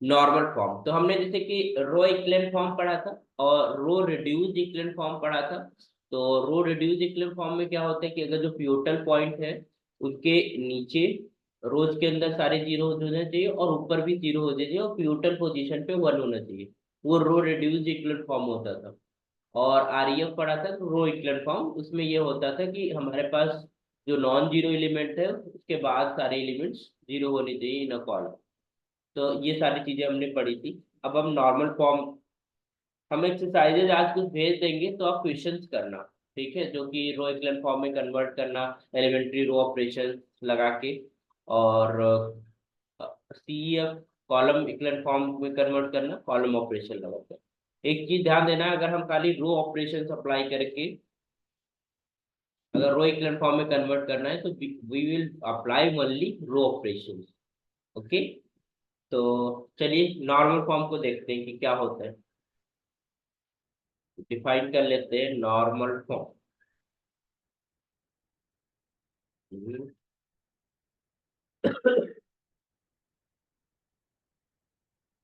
Normal form तो हमने जैसे कि रो इक्विवेलेंट फॉर्म पढ़ा था और रो रिड्यूस्ड इक्विवेलेंट फॉर्म पढ़ा था। तो रो रिड्यूस्ड इक्विवेलेंट फॉर्म में क्या होता है कि अगर जो पिवोटल पॉइंट है उसके नीचे रोज के अंदर सारे जीरो होने चाहिए और ऊपर भी जीरो होने चाहिए और पिवोटल पोजीशन पे वन होना चाहिए, वो रो रिड्यूस्ड इक्विवेलेंट फॉर्म होता था। और आरईएफ पढ़ा था रो इक्विवेलेंट फॉर्म, उसमें ये होता था कि हमारे पास जो नॉन जीरो एलिमेंट है उसके बाद सारे एलिमेंट्स जीरो होने चाहिए इन अ कॉलम। तो ये सारी चीजें हमने पढ़ी थी। अब हम नॉर्मल फॉर्म, हम एक्सरसाइजेज आज कुछ भेज देंगे तो आप क्वेश्चंस करना, ठीक है, जो कि रो इक्विवेलेंट फॉर्म में कन्वर्ट करना एलिमेंट्री रो ऑपरेशन लगा के, और सीईएफ कॉलम इक्विवेलेंट फॉर्म में कन्वर्ट करना कॉलम ऑपरेशन लगा कर। एक चीज ध्यान देना, अगर हम खाली रो ऑपरेशन अप्लाई करके अगर रो इक्विवेलेंट फॉर्म में कन्वर्ट करना है तो we will apply only row operation. Okay, तो चलिए नॉर्मल फॉर्म को देखते हैं कि क्या होता है। डिफाइन कर लेते हैं नॉर्मल फॉर्म।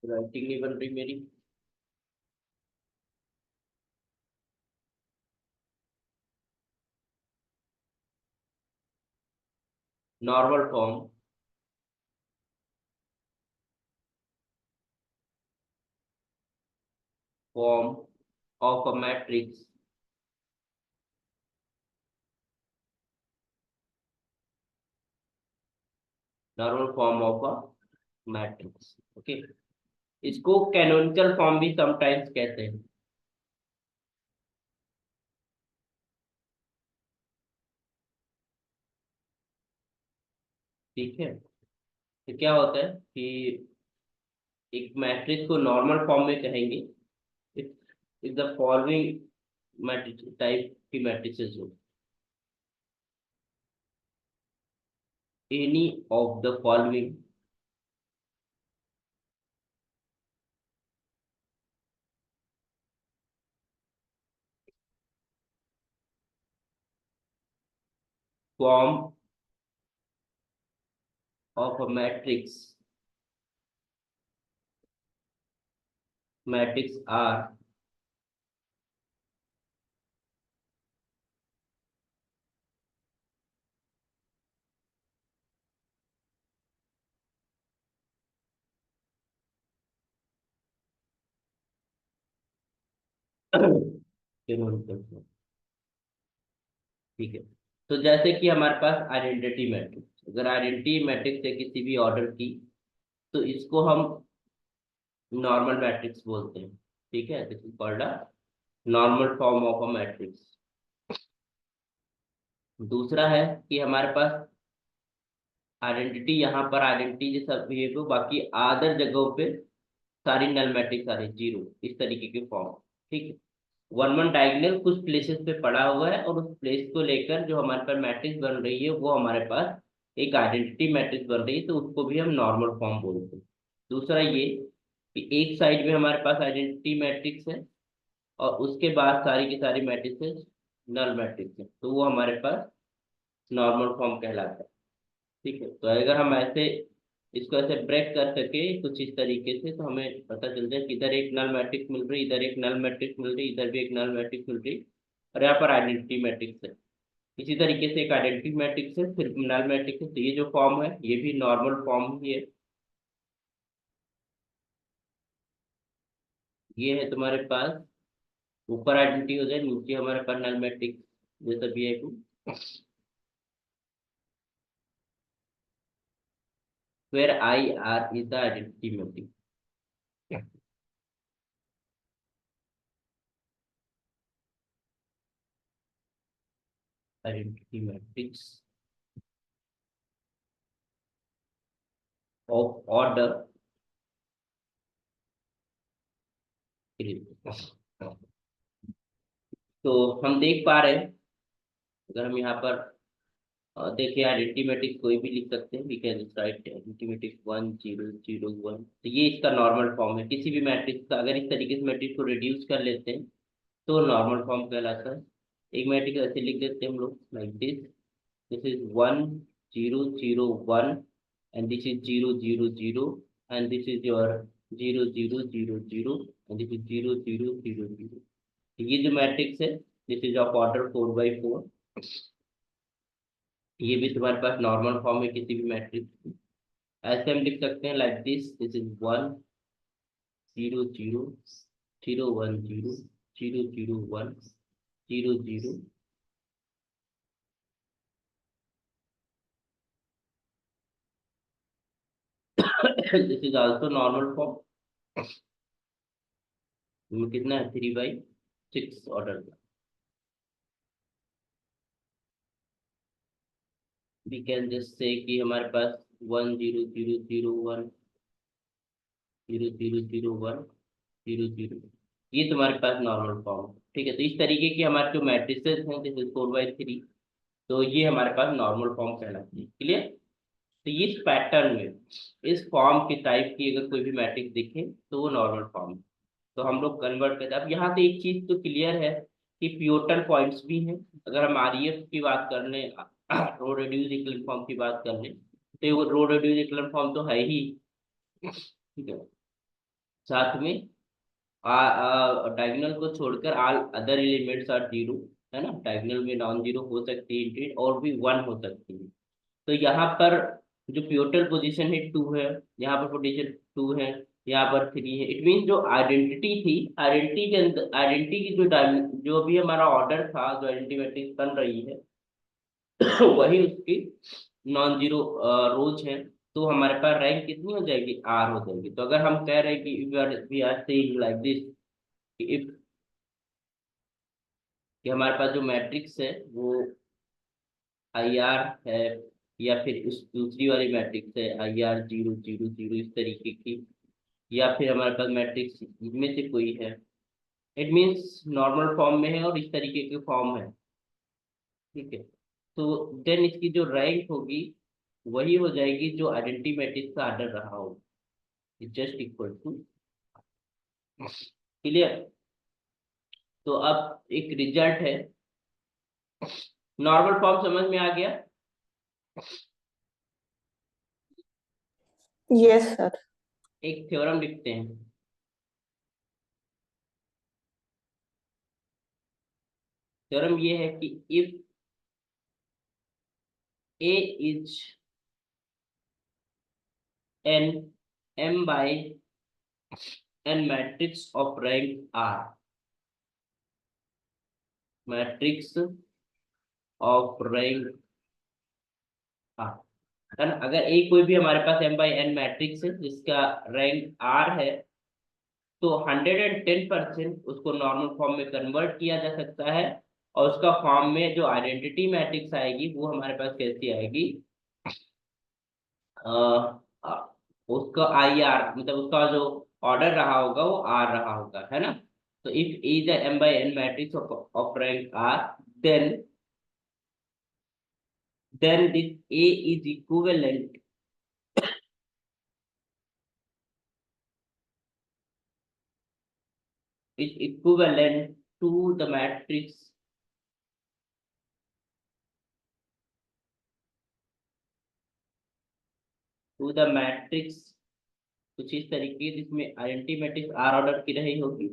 राइटिंग नहीं बन रही मेरी। Normal form form of a matrix normal form of a matrix. Okay, इसको कैनोनिकल फॉर्म भी समटाइम्स कहते हैं। ठीक है, तो क्या होता है कि एक मैट्रिक्स को नॉर्मल फॉर्म में कहेंगे if the following matrix type की मैट्रिसेस हो, any of the following form of a matrix are canonical form. ठीक है, तो जैसे कि हमारे पास आइडेंटिटी मैट्रिक्स, अगर आइडेंटिटी मैट्रिक्स है किसी भी ऑर्डर की तो इसको हम नॉर्मल मैट्रिक्स बोलते हैं। ठीक है, this is called a normal form of a matrix. दूसरा है कि हमारे पास आइडेंटिटी, यहाँ पर आइडेंटिटी जैसा बिहेव हो, बाकी अदर जगहों पे सारी नल मैट्रिक्स आ रही जीरो, इस तरीके के फॉर्म। ठीक है, वन वन डायगोनल कुछ प्लेसेस पे पड़ा हुआ है और उस प्लेस को लेकर जो हमारे पास मैट्रिक्स बन रही है वो हमारे पास एक आइडेंटिटी मैट्रिक्स बन रही है, तो उसको भी हम नॉर्मल फॉर्म बोलते हैं। दूसरा ये कि एक साइड में हमारे पास आइडेंटिटी मैट्रिक्स है और उसके बाद सारी की सारी मैट्रिक्स नल मैट्रिक्स है, तो वो हमारे पास नॉर्मल फॉर्म कहलाता है। ठीक है, तो अगर हम ऐसे इसको ऐसे ब्रेक कर सके कुछ इस तरीके से, तो हमें पता चल जाए कि इधर एक नल मैट्रिक्स मिल रही, इधर एक नल मैट्रिक्स मिल रही, इधर भी एक नल मैट्रिक्स मिल रही, और यहाँ पर आइडेंटिटी मैट्रिक्स है। इसी तरीके से एक आइडेंटिटी मैट्रिक्स है फिर नल मैट्रिक्स है, तो ये जो फॉर्म है ये भी नॉर्मल फॉर्म ही है। ये है तुम्हारे पास, ऊपर आइडेंटिटी हो जाए नीचे हमारे पास नल मैट्रिक्स जैसा भी है। Where I r is the identity matrix. Identity matrix of order, तो हम देख पा रहे हैं, अगर हम यहाँ पर देखिए आइडेंटिटी मैट्रिक्स कोई भी लिख सकते हैं, we can write identity matrix 1 0 0 1, तो ये इसका नॉर्मल फॉर्म है। किसी भी मैट्रिक्स का अगर इस तरीके से मैट्रिक्स को रिड्यूस कर लेते हैं तो नॉर्मल फॉर्म कहलाता है। एक मैट्रिक्स ऐसे लिख देते हैं हम लोग like this, this is 1 0 0 1 and this is 0 0 0 and this is your 0 0 0 0 and this is 0 0 0 0। ये जो मैट्रिक्स है this is of order 4 by 4। ये भी तुम्हारे पास नॉर्मल फॉर्म है किसी भी मैट्रिक्स। ऐसे हम लिख सकते हैं like this is 1 0 0 0 1 0 0 0 1 0 0। This is also normal form. कितना है 3/6 ऑर्डर का। वी कैन जस्ट से कि हमारे पास 1 0 0 0 1 0 0 0 1 0 0। ये तुम्हारे पास नॉर्मल फॉर्म है। ठीक है, तो इस तरीके की हमारे जो मैट्रिसेस हैं दिस इज 4/3। तो ये हमारे पास नॉर्मल फॉर्म कहलाती है। क्लियर। तो इस पैटर्न में इस फॉर्म की टाइप की अगर कोई भी मैट्रिक्स दिखे तो वो नॉर्मल फॉर्म है। तो हम लोग कन्वर्ट करते हैं। अब यहाँ से एक चीज तो क्लियर है कि पिवोटल पॉइंट्स भी हैं। अगर हम आरईएफ की बात कर लें, रो रिड्यूस इक्विवेलेंट फॉर्म की बात कर लें, तो वो रो रिड्यूस इक्विवेलेंट फॉर्म तो है ही। ठीक है, साथ में डायगोनल को छोड़कर all other elements are zero. है ना, डायगोनल में नॉन जीरो हो सकती है इंटीज और भी 1 हो सकती है। तो यहाँ पर जो पिवोटल पोजीशन है 2 है, यहाँ पर पोजीशन 2 है, यहाँ पर 3 है। इट मीन जो आइडेंटिटी थी, आइडेंटिटी के अंदर आइडेंटिटी की जो भी हमारा ऑर्डर था, जो आइडेंटिटी मैट्रिक्स बन रही है वही उसकी नॉन जीरो रोज है। तो हमारे पास रैंक कितनी हो जाएगी, आर हो जाएगी। तो अगर हम कह रहे हैं कि we are saying like this, if कि हमारे पास जो मैट्रिक्स है वो आई आर है, या फिर उस दूसरी वाली मैट्रिक्स है आई आर 0 0 0 इस तरीके की, या फिर हमारे पास मैट्रिक्स इनमें से कोई है, इट मीन्स नॉर्मल फॉर्म में है और इस तरीके के फॉर्म है। ठीक है, तो देन इसकी जो रैंक होगी वही हो जाएगी जो आइडेंटिटी मैट्रिक्स का ऑर्डर रहा हो, जस्ट इक्वल टू। क्लियर। तो अब एक रिजल्ट है, नॉर्मल फॉर्म समझ में आ गया। Yes sir. एक थ्योरम लिखते हैं। थ्योरम ये है कि if A is an m by n matrix of rank r, matrix of rank r, है ना। अगर ए कोई भी हमारे पास m/n मैट्रिक्स है जिसका रैंक r है, तो 110% उसको नॉर्मल फॉर्म में कन्वर्ट किया जा सकता है। और उसका फॉर्म में जो आइडेंटिटी मैट्रिक्स आएगी वो हमारे पास कैसी आएगी, अ, उसका आई आर, मतलब उसका जो ऑर्डर रहा होगा वो आर रहा होगा, है ना। तो if is m/n matrix of rank r, then this A is equivalent to the matrix कुछ इस तरीके जिसमें आइडेंटिटी मैट्रिक्स आर ऑर्डर की रही होगी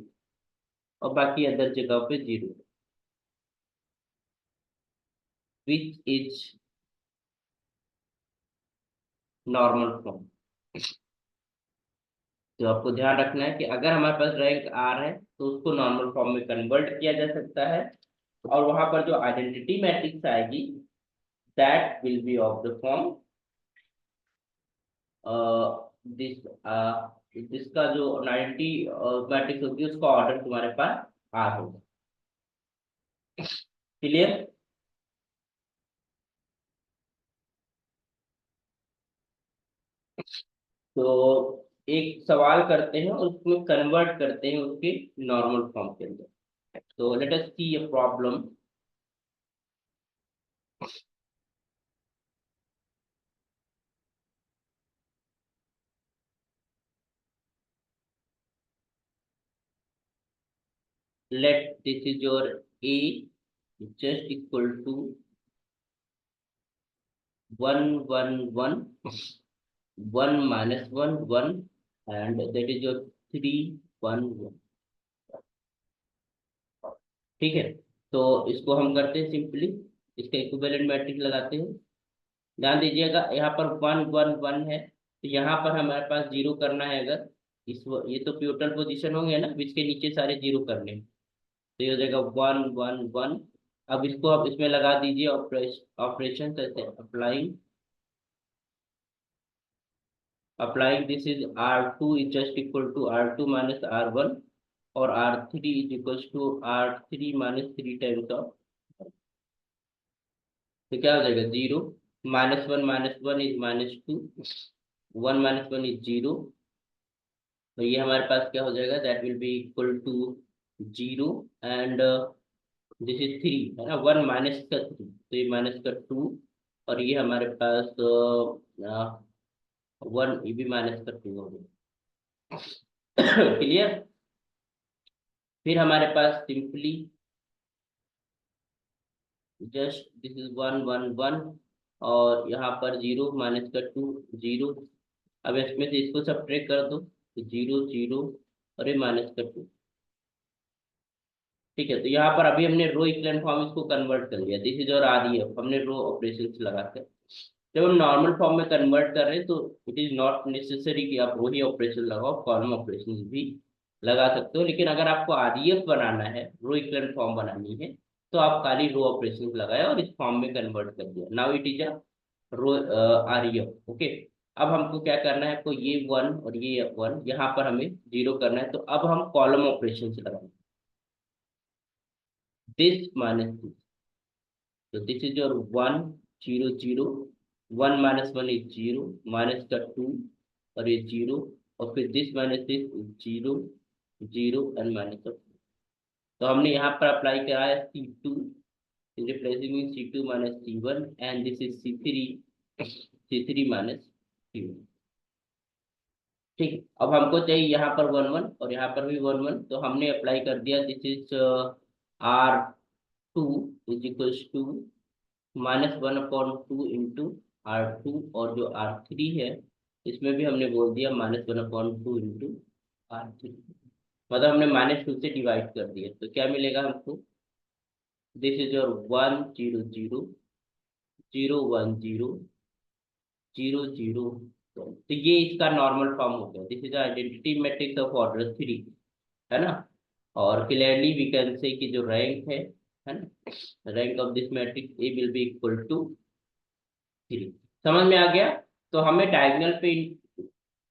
और बाकी अदर जगह पे 0, विच इज नॉर्मल फॉर्म। तो आपको ध्यान रखना है कि अगर हमारे पास रैंक आर है तो उसको नॉर्मल फॉर्म में कन्वर्ट किया जा सकता है, और वहां पर जो आइडेंटिटी मैट्रिक्स आएगी that will B of the form this, जिसका जो 90 मैट्रिक्स होगी उसका ऑर्डर तुम्हारे पास आर होगा। क्लियर। तो एक सवाल करते हैं और उसमें कन्वर्ट करते हैं उसके नॉर्मल फॉर्म के अंदर। तो let us see a problem. Let this is your a just equal to 1 1 1 1 minus 1 1 and that is your 3 1 1। ठीक है, तो इसको हम करते हैं सिंपली, इसका इक्विवेलेंट मैट्रिक्स लगाते हैं। ध्यान दीजिएगा यहाँ पर 1 1 1 है, तो यहाँ पर हमारे पास जीरो करना है। अगर ये तो प्यूटल पोजीशन होंगे ना, इसके नीचे सारे जीरो करने हैं। तो ये हो जाएगा 1 1 1। अब इसको आप इसमें लगा दीजिए ऑपरेशन ऐसे, applying this is R2 is just equal to R2 minus R1, और R3 is equal to R3 minus 3 times of. तो क्या हो जाएगा, 0, -1 इज -2, 1 - 1 इज 0। तो ये हमारे पास क्या हो जाएगा, that will be equal to 0, and this is 3 है ना, 1 - 3, तो ये -2, और ये हमारे पास 1, ये भी -2 हो गया। क्लियर। फिर हमारे पास सिंपली जस्ट दिस इज 1 1 1, और यहाँ पर 0 -2 0। अब इसमें से इसको सब्ट्रैक्ट कर दो, तो 0 0, और ये -2। ठीक है, तो यहाँ पर अभी हमने रो इक्विवेलेंट फॉर्म इसको कन्वर्ट कर लिया, दिस इज और आ रही है, हमने रो ऑपरेशन लगाकर। जब हम नॉर्मल फॉर्म में कन्वर्ट कर रहे हैं, तो इट इज नॉट नेसेसरी कि आप रो ही ऑपरेशन लगाओ, कॉलम ऑपरेशन भी लगा सकते हो। लेकिन अगर आपको आरईएफ बनाना है, रो इक्विवेलेंट फॉर्म बनानी है, तो आप खाली रो ऑपरेशन लगाए और इस फॉर्म में कन्वर्ट कर दिया। Now it is a row REF. Okay, अब हमको क्या करना है, आपको ये 1 और ये 1 यहाँ पर हमें जीरो करना है, तो अब हम कॉलम ऑपरेशन से लगाएंगे, दिस माइनस दिस। तो दिस इज योर 1 0 0, 1 - 1 इज 0, -2, और ये 0, और फिर दिस माइनस दिस 0 0, एंड -2। तो हमने यहाँ पर अप्लाई करा है C2, replacing C2 minus C1, and this is C3 minus C1। ठीक है, अब हमको चाहिए यहाँ पर 1 1, और यहाँ पर भी 1 1, तो हमने अप्लाई कर दिया, this is R2 is equals to -1/2 into R2, और जो R3 है इसमें भी हमने बोल दिया -1/2 इंटू R3, मतलब हमने -2 से डिवाइड कर दिया। तो क्या मिलेगा हमको, दिस इज योर 1 0 0 0 1 0 0 0। तो ये इसका नॉर्मल फॉर्म हो गया, this is identity matrix of order 3, है ना। और क्लियरली वी कैन से कि जो रैंक है ना, rank of this matrix A will be equal to 3। समझ में आ गया। तो हमें डायगोनल पे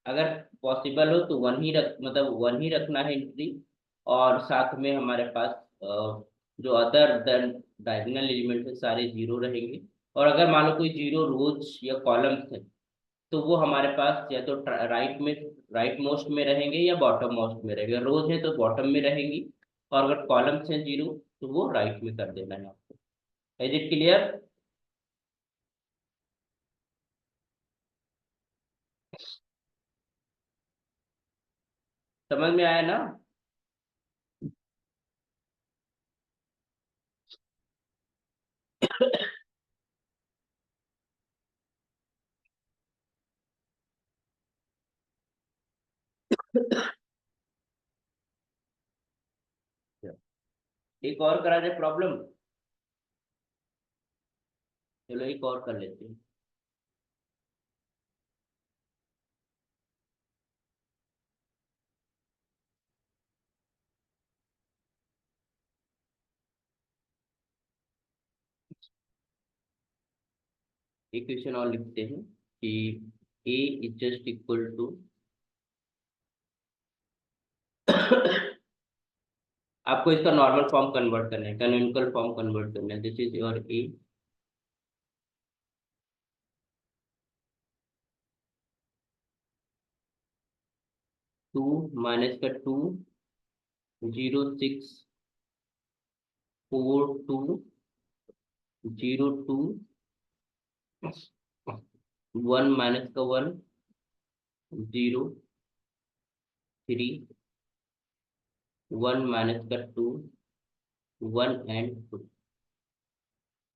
अगर पॉसिबल हो तो वन ही रख, मतलब वन ही रखना है एंट्री, और साथ में हमारे पास जो अदर देन डायगोनल एलिमेंट है सारे जीरो रहेंगे। और अगर मान लो कोई जीरो रोज या कॉलम्स है, तो वो हमारे पास या तो राइट मोस्ट में रहेंगे या बॉटम मोस्ट में रहेंगे। रोज है तो बॉटम में रहेंगी, और अगर कॉलम्स हैं जीरो, तो वो राइट में कर देना है आपको। Is it clear. समझ में आया ना। एक और करा जाए प्रॉब्लम, चलो एक और कर लेते हैं। इक्वेशन और लिखते हैं कि ए इज जस्ट इक्वल टू आपको इसका नॉर्मल फॉर्म कन्वर्ट करना है, कैनोनिकल फॉर्म कन्वर्ट करना है। This is your A, 2 -2 0 6 4 2 0 2 1 -1 0 3 1 -2 1 and 2।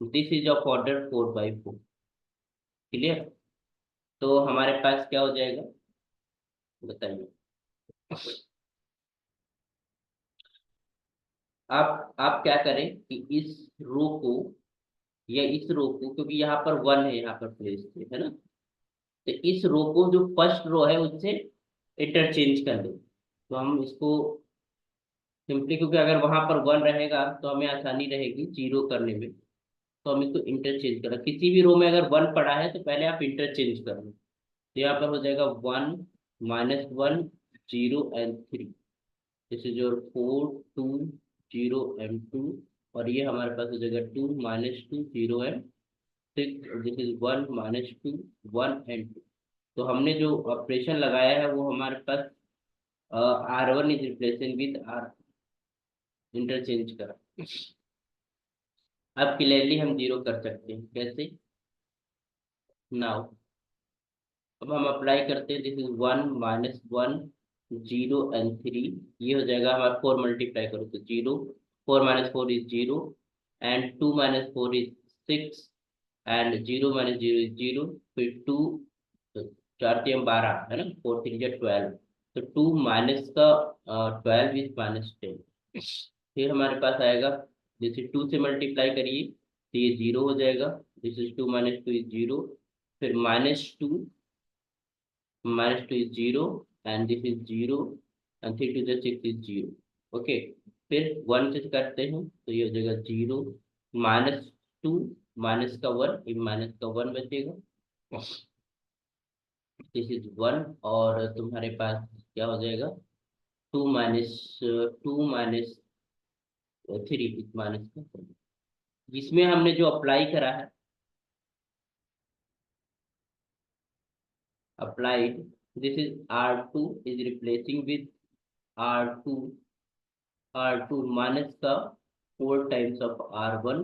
This is of order 4 by 4। Clear. तो हमारे पास क्या हो जाएगा, बताइए। आप क्या करें कि इस रो को या इस रो को, क्योंकि यहाँ पर वन है यहाँ पर प्लेस है ना, तो इस रो को जो फर्स्ट रो है उससे इंटरचेंज कर दो। तो हम इसको सिंपली, क्योंकि अगर वहां पर वन रहेगा तो हमें आसानी रहेगी जीरो करने में, तो हम इसको इंटरचेंज करें। किसी भी रो में अगर वन पड़ा है तो पहले आप इंटरचेंज कर लो। तो यहाँ पर हो जाएगा one minus one, zero and three. This is your four, two, zero and two. और ये हमारे पास हो जाएगा two minus two, zero and six. This is one minus two, one and two. तो हमने जो ऑपरेशन लगाया है वो हमारे पास R one is replacing with R, interchange करा। अब क्लियरली हम जीरो कर सकते हैं, कैसे? नाउ अब हम अप्लाई करते हैं। This is one minus one, zero and three. ये हो जाएगा हमारा फोर, मल्टीप्लाई करो तो zero, four minus four is zero, and two minus four is six, and zero minus zero is zero. फिर टू, तो चार तीन बारह है ना, फोर थ्री जा ट्वेल्व। तो टू माइनस का ट्वेल्व इज माइनस टेन। फिर हमारे पास आएगा, जैसे टू से मल्टीप्लाई करिए तो ये जीरो हो जाएगा। This is two minus two is zero. फिर minus two, minus 2 is 0, and this is 0, and 3 to the 6 is 0। Okay, फिर 1 से करते हैं तो ये हो जाएगा 0 माइनस 2, माइनस का 1, ये माइनस का 1 बचेगा। दिस इज 1, और तुम्हारे पास क्या हो जाएगा, 2 माइनस 2 माइनस 3 इस माइनस का, जिसमें हमने जो अप्लाई करा है, applied, this is R2 is replacing with R2, R2 minus का 4 times of R1,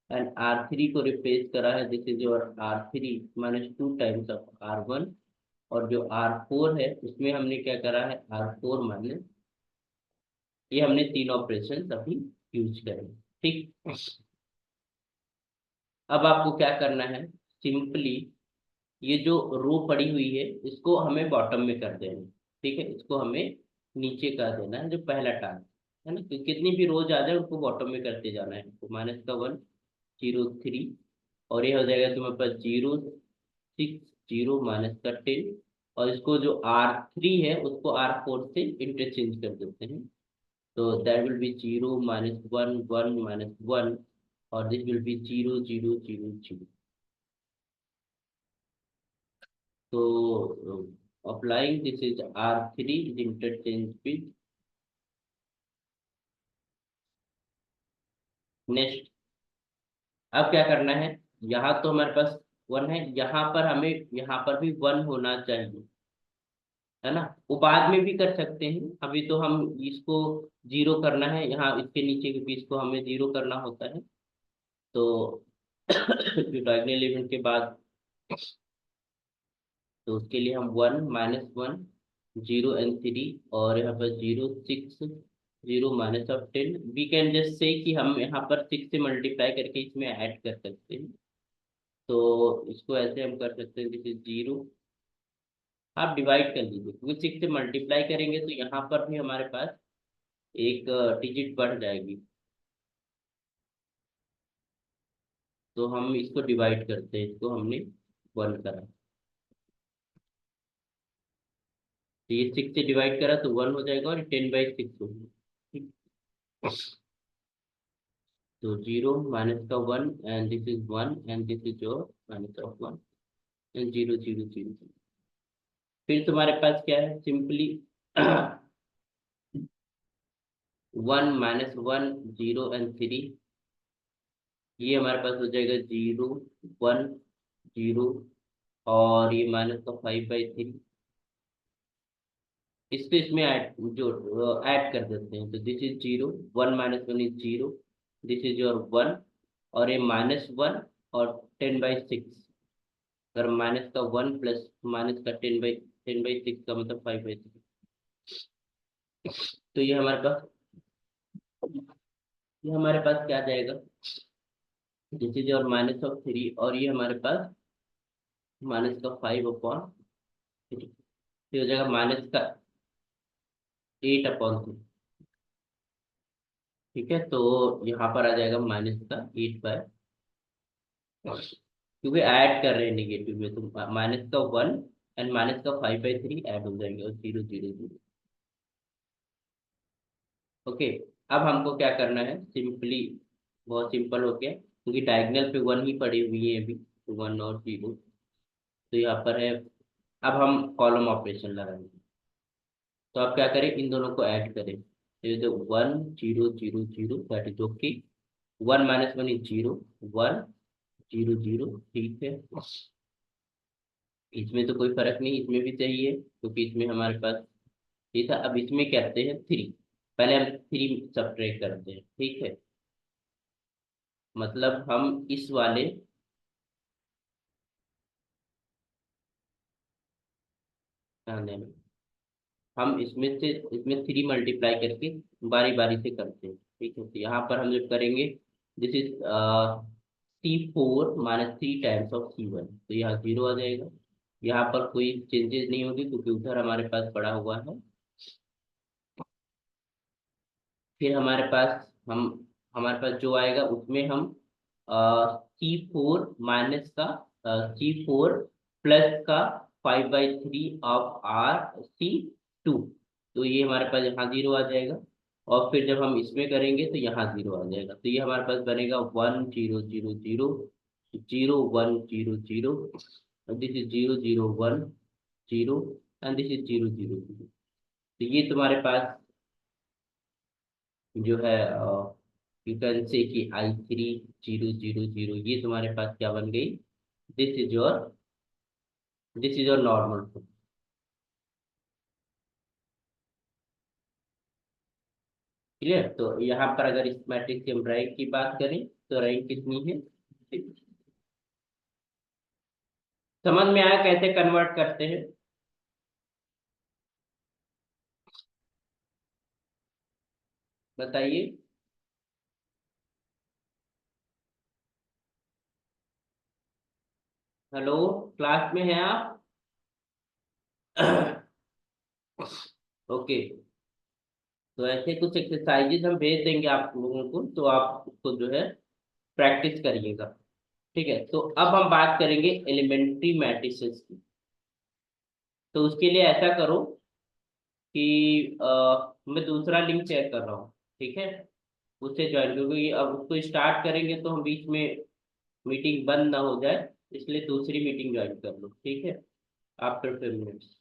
and R3 को रिप्लेस करा है। This is your R3 minus 2 times of R1। और जो R4 है उसमें हमने क्या करा है, R4 माइनस, ये हमने तीन ऑपरेशन अभी यूज करे। ठीक, अब आपको क्या करना है, सिंपली ये जो रो पड़ी हुई है इसको हमें बॉटम में कर देना है। ठीक है, इसको हमें नीचे कर देना है, जो पहला टास्क है ना, कि कितनी भी रोज आ जाए उसको बॉटम में करते जाना है। तो माइनस का वन, जीरो थ्री, और ये हो जाएगा तुम्हारे पास जीरो सिक्स, जीरो माइनस का टेन। और इसको जो R3 है उसको R4 से इंटरचेंज कर देते हैं। तो that will be zero minus one, one minus one, और this will be zero zero zero zero. So applying this is R3 is interchange with next। अब क्या करना है, यहाँ तो हमारे पास वन है, यहाँ पर हमें यहाँ पर भी वन होना चाहिए, है ना। वो बाद में भी कर सकते हैं, अभी तो हम इसको जीरो करना है, यहाँ इसके नीचे के पीस को हमें जीरो करना होता है। तो जो डायगोनल एलिमेंट के बाद, तो उसके लिए हम one minus one, zero and three, और यहाँ पर zero six, zero minus of ten. We can just say कि हम यहाँ पर सिक्स से मल्टीप्लाई करके इसमें ऐड कर सकते हैं। तो इसको ऐसे हम कर सकते हैं, दिस इज जीरो। आप डिवाइड कर लीजिए, क्योंकि सिक्स से मल्टीप्लाई करेंगे तो यहाँ पर भी हमारे पास एक डिजिट बढ़ जाएगी। तो हम इसको डिवाइड करते हैं, इसको हमने वन करा, तो ये सिक्स से डिवाइड करा तो वन हो जाएगा, और 10/6 होगा। ठीक, तो जीरो माइनस का one, and this is one, and this is your minus of one, and zero zero zero. फिर तुम्हारे पास क्या है, simply one minus one, zero and three. ये हमारे पास हो जाएगा जीरो, वन, जीरो, और ये माइनस का 5/3। इसको इसमें ऐड, जो ऐड कर देते हैं, तो this is zero, one minus one is zero, this is your one, और ये माइनस वन, और 10/6। अगर माइनस का वन प्लस माइनस का 10/6 का मतलब 5/3। तो ये हमारे पास क्या आ जाएगा, दिस इज और माइनस ऑफ थ्री, और ये हमारे पास माइनस का 5/3। तो हो जाएगा माइनस का 8/3। ठीक है, तो यहाँ पर आ जाएगा माइनस का 8 क्योंकि ऐड कर रहे हैं निगेटिव में, तो माइनस का 1 एंड माइनस का 5/3 ऐड हो जाएंगे और 0 0 0। ओके, अब हमको क्या करना है सिंपली, बहुत सिंपल हो गया क्योंकि डायगोनल पे 1 ही पड़ी हुई है अभी, तो 1 और 0। तो यहाँ पर है, अब हम कॉलम ऑपरेशन लगाएंगे। तो आप क्या करें, इन दोनों को ऐड करें, तो 1 0 0 0 दैट इज ओके। 1 - 1 इज 0, 1 0 0। ठीक है, इसमें तो कोई फर्क नहीं, इसमें भी चाहिए क्योंकि इसमें हमारे पास ये था। अब इसमें करते हैं 3, पहले हम 3 सब्ट्रैक्ट करते हैं। ठीक है, मतलब हम इस वाले, ध्यान देना, हम इसमें 3 मल्टीप्लाई करके बारी बारी से करते हैं। ठीक है, तो यहाँ पर हम जब करेंगे, this is C4 - 3 times of C1, तो यहाँ 0 आ जाएगा। यहाँ पर कोई चेंजेस नहीं होगी क्योंकि उधर हमारे पास पड़ा हुआ है। फिर हमारे पास जो आएगा उसमें हम C4 प्लस का 5/3 ऑफ R C2, तो ये हमारे पास यहाँ 0 आ जाएगा। और फिर जब हम इसमें करेंगे तो यहाँ 0 आ जाएगा, तो ये हमारे पास बनेगा 1 0 0 0 0 1 0 0, this is 0 0 1 0, and this is 0 0 0। तो ये तुम्हारे पास जो है, यू कैन से कि I3 0 0 0, ये तुम्हारे पास क्या बन गई, this is your this is your normal form. Clear, तो यहाँ पर अगर इस मैट्रिक्स की हम रैंक की बात करें तो रैंक कितनी है, समझ में आया कैसे कन्वर्ट करते हैं? बताइए। हेलो, क्लास में हैं आप? ओके, तो ऐसे कुछ एक्सरसाइजेज हम भेज देंगे आप लोगों को, तो आप उसको जो है प्रैक्टिस करिएगा। ठीक है, तो अब हम बात करेंगे एलिमेंट्री मैट्रिसेस की। तो उसके लिए ऐसा करो कि मैं दूसरा लिंक शेयर कर रहा हूँ। ठीक है, उससे ज्वाइन, क्योंकि अब उसको स्टार्ट करेंगे तो हम बीच में मीटिंग बंद ना हो जाए, इसलिए दूसरी मीटिंग ज्वाइन कर लो। ठीक है, आफ्टर 5 मिनट्स।